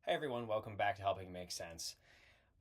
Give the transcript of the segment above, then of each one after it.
Hey everyone, welcome back to Helping Make Sense.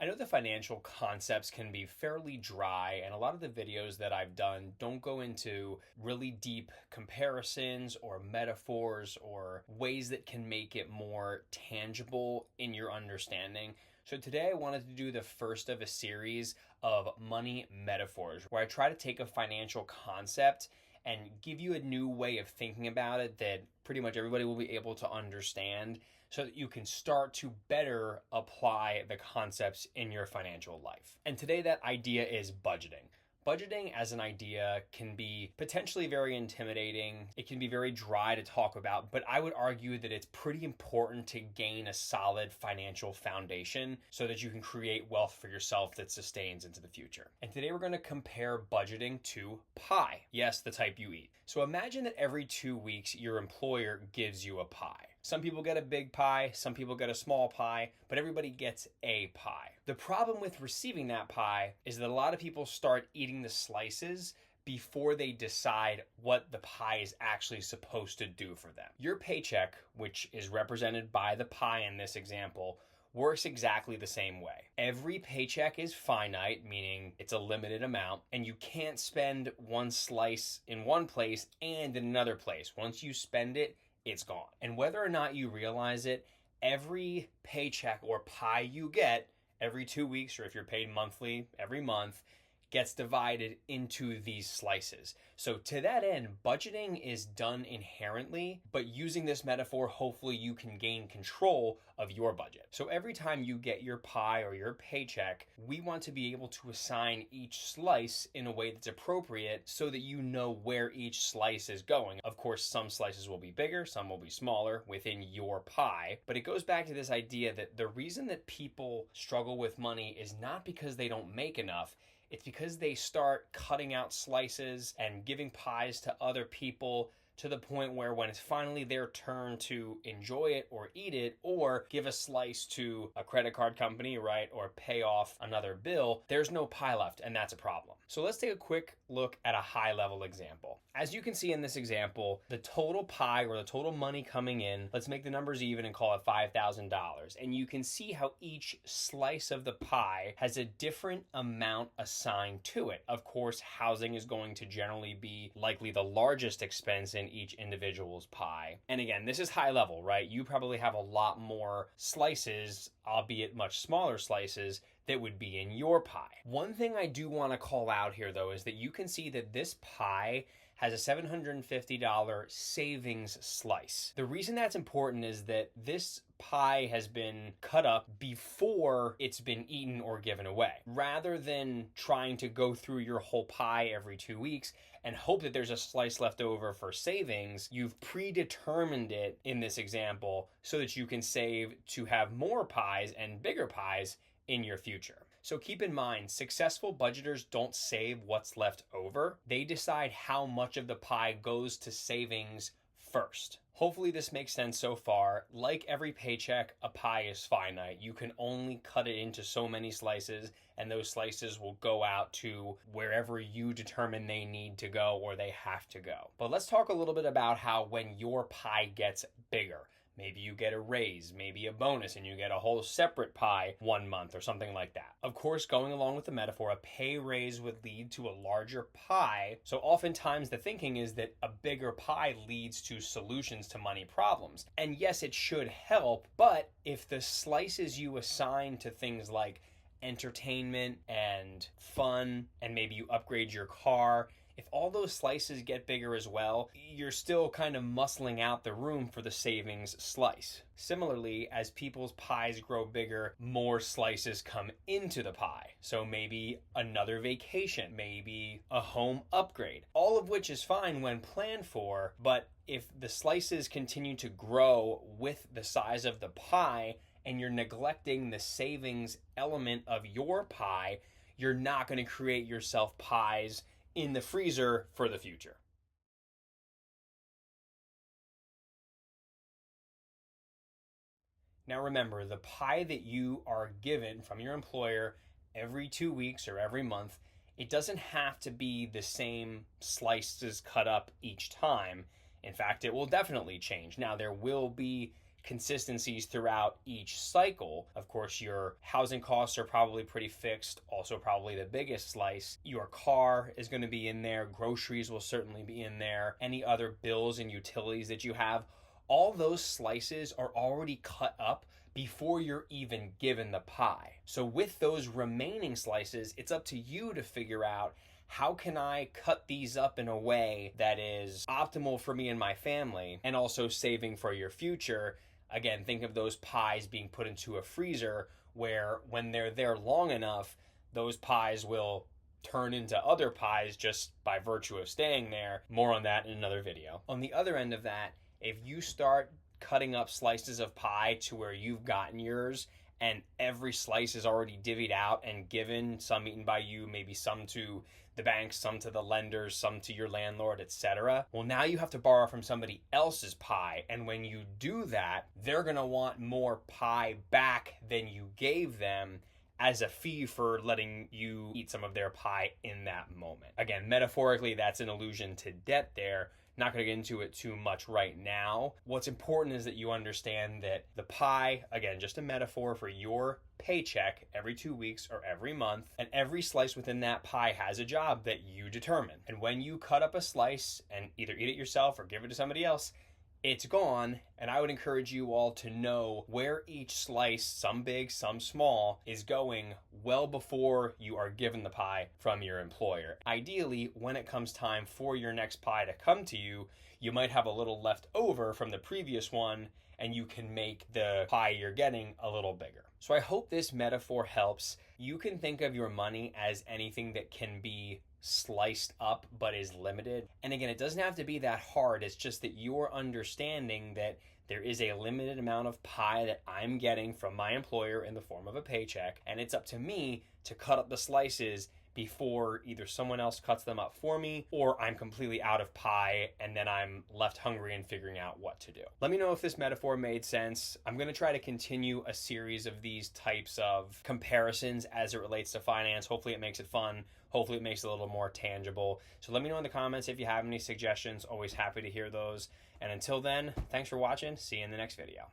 I know the financial concepts can be fairly dry, and a lot of the videos that I've done don't go into really deep comparisons or metaphors or ways that can make it more tangible in your understanding. So today I wanted to do the first of a series of money metaphors where I try to take a financial concept and give you a new way of thinking about it that pretty much everybody will be able to understand so that you can start to better apply the concepts in your financial life. And today that idea is budgeting. Budgeting as an idea can be potentially very intimidating. It can be very dry to talk about, but I would argue that it's pretty important to gain a solid financial foundation so that you can create wealth for yourself that sustains into the future. And today we're going to compare budgeting to pie. Yes, the type you eat. So imagine that every 2 weeks your employer gives you a pie. Some people get a big pie, some people get a small pie, but everybody gets a pie. The problem with receiving that pie is that a lot of people start eating the slices before they decide what the pie is actually supposed to do for them. Your paycheck, which is represented by the pie in this example, works exactly the same way. Every paycheck is finite, meaning it's a limited amount, and you can't spend one slice in one place and in another place. Once you spend it, it's gone. And whether or not you realize it, every paycheck or pie you get every 2 weeks, or if you're paid monthly, every month, gets divided into these slices. So to that end, budgeting is done inherently, but using this metaphor, hopefully you can gain control of your budget. So every time you get your pie or your paycheck, we want to be able to assign each slice in a way that's appropriate so that you know where each slice is going. Of course, some slices will be bigger, some will be smaller within your pie, but it goes back to this idea that the reason that people struggle with money is not because they don't make enough. It's because they start cutting out slices and giving pies to other people to the point where when it's finally their turn to enjoy it or eat it or give a slice to a credit card company, right, or pay off another bill, there's no pie left, and that's a problem. So let's take a quick look at a high-level example. As you can see in this example, the total pie or the total money coming in, let's make the numbers even and call it $5,000. And you can see how each slice of the pie has a different amount assigned to it. Of course, housing is going to generally be likely the largest expense in each individual's pie. And again, this is high level, right? You probably have a lot more slices, albeit much smaller slices, that would be in your pie. One thing I do want to call out here, though, is that you can see that this pie has a $750 savings slice. The reason that's important is that this pie has been cut up before it's been eaten or given away. Rather than trying to go through your whole pie every 2 weeks and hope that there's a slice left over for savings, you've predetermined it in this example so that you can save to have more pies and bigger pies in your future. So keep in mind, successful budgeters don't save what's left over. They decide how much of the pie goes to savings first. Hopefully this makes sense so far. Like every paycheck, a pie is finite. You can only cut it into so many slices, and those slices will go out to wherever you determine they need to go or they have to go. But let's talk a little bit about how when your pie gets bigger, maybe you get a raise, maybe a bonus, and you get a whole separate pie 1 month or something like that. Of course, going along with the metaphor, a pay raise would lead to a larger pie. So oftentimes the thinking is that a bigger pie leads to solutions to money problems. And yes, it should help, but if the slices you assign to things like entertainment and fun, and maybe you upgrade your car, if all those slices get bigger as well, you're still kind of muscling out the room for the savings slice. Similarly, as people's pies grow bigger, more slices come into the pie. So maybe another vacation, maybe a home upgrade, all of which is fine when planned for, but if the slices continue to grow with the size of the pie and you're neglecting the savings element of your pie, you're not going to create yourself pies in the freezer for the future. Now remember, the pie that you are given from your employer every 2 weeks or every month, it doesn't have to be the same slices cut up each time. In fact, it will definitely change. Now, there will be consistencies throughout each cycle. Of course, your housing costs are probably pretty fixed, also probably the biggest slice. Your car is going to be in there, groceries will certainly be in there, any other bills and utilities that you have. All those slices are already cut up before you're even given the pie. So with those remaining slices, it's up to you to figure out, how can I cut these up in a way that is optimal for me and my family and also saving for your future? Again, think of those pies being put into a freezer where when they're there long enough, those pies will turn into other pies just by virtue of staying there. More on that in another video. On the other end of that, if you start cutting up slices of pie to where you've gotten yours and every slice is already divvied out and given, some eaten by you, maybe some to the banks, some to the lenders, some to your landlord, etc. Well, now you have to borrow from somebody else's pie. And when you do that, they're going to want more pie back than you gave them as a fee for letting you eat some of their pie in that moment. Again, metaphorically, that's an allusion to debt there. Not going to get into it too much right now. What's important is that you understand that the pie, again, just a metaphor for your paycheck every 2 weeks or every month, and every slice within that pie has a job that you determine. And when you cut up a slice and either eat it yourself or give it to somebody else, it's gone. And I would encourage you all to know where each slice, some big, some small, is going well before you are given the pie from your employer. Ideally, when it comes time for your next pie to come to you, you might have a little left over from the previous one, and you can make the pie you're getting a little bigger. So I hope this metaphor helps. You can think of your money as anything that can be sliced up but is limited. And again, it doesn't have to be that hard. It's just that you're understanding that there is a limited amount of pie that I'm getting from my employer in the form of a paycheck, and it's up to me to cut up the slices before either someone else cuts them up for me or I'm completely out of pie and then I'm left hungry and figuring out what to do. Let me know if this metaphor made sense. I'm going to try to continue a series of these types of comparisons as it relates to finance. Hopefully it makes it fun. Hopefully it makes it a little more tangible. So let me know in the comments if you have any suggestions. Always happy to hear those. And until then, thanks for watching. See you in the next video.